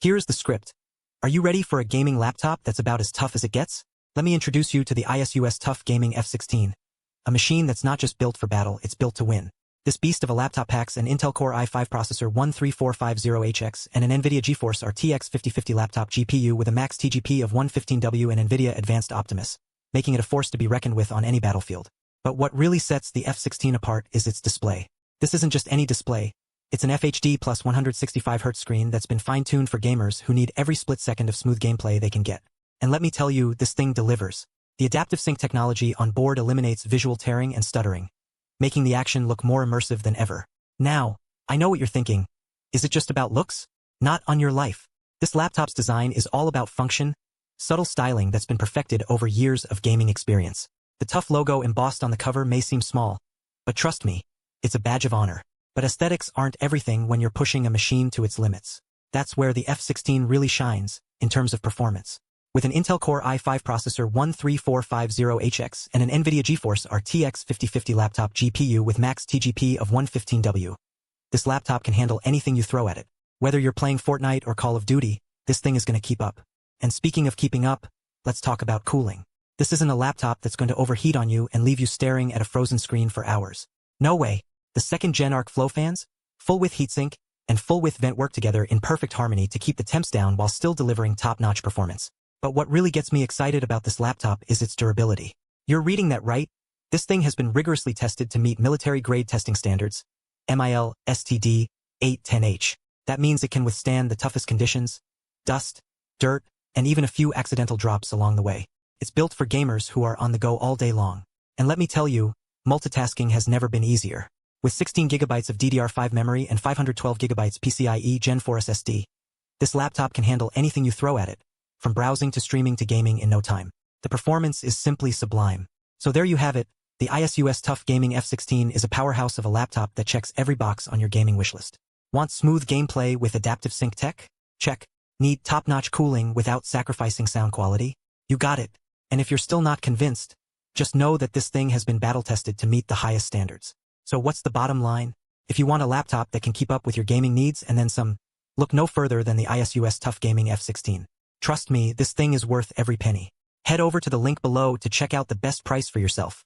Here's the script. Are you ready for a gaming laptop that's about as tough as it gets? Let me introduce you to the ASUS TUF Gaming F16. A machine that's not just built for battle, it's built to win. This beast of a laptop packs an Intel Core i5 processor 13450HX and an NVIDIA GeForce RTX 5050 laptop GPU with a Max TGP of 115W and NVIDIA Advanced Optimus, making it a force to be reckoned with on any battlefield. But what really sets the F16 apart is its display. This isn't just any display. It's an FHD plus 165Hz screen that's been fine-tuned for gamers who need every split second of smooth gameplay they can get. And let me tell you, this thing delivers. The adaptive sync technology on board eliminates visual tearing and stuttering, making the action look more immersive than ever. Now, I know what you're thinking. Is it just about looks? Not on your life. This laptop's design is all about function, subtle styling that's been perfected over years of gaming experience. The TUF logo embossed on the cover may seem small, but trust me, it's a badge of honor. But aesthetics aren't everything when you're pushing a machine to its limits. That's where the F16 really shines, in terms of performance. With an Intel Core i5 processor 13450HX and an NVIDIA GeForce RTX 5050 laptop GPU with Max TGP of 115W, this laptop can handle anything you throw at it. Whether you're playing Fortnite or Call of Duty, this thing is going to keep up. And speaking of keeping up, let's talk about cooling. This isn't a laptop that's going to overheat on you and leave you staring at a frozen screen for hours. No way. The second-gen arc flow fans, full-width heatsink, and full-width vent work together in perfect harmony to keep the temps down while still delivering top-notch performance. But what really gets me excited about this laptop is its durability. You're reading that right? This thing has been rigorously tested to meet military-grade testing standards, MIL STD 810H. That means it can withstand the toughest conditions, dust, dirt, and even a few accidental drops along the way. It's built for gamers who are on the go all day long. And let me tell you, multitasking has never been easier. With 16 GB of DDR5 memory and 512 GB PCIe Gen 4 SSD, this laptop can handle anything you throw at it, from browsing to streaming to gaming in no time. The performance is simply sublime. So there you have it, the ASUS TUF Gaming F16 is a powerhouse of a laptop that checks every box on your gaming wishlist. Want smooth gameplay with adaptive sync tech? Check. Need top-notch cooling without sacrificing sound quality? You got it. And if you're still not convinced, just know that this thing has been battle-tested to meet the highest standards. So what's the bottom line? If you want a laptop that can keep up with your gaming needs and then some, look no further than the ASUS TUF Gaming F16. Trust me, this thing is worth every penny. Head over to the link below to check out the best price for yourself.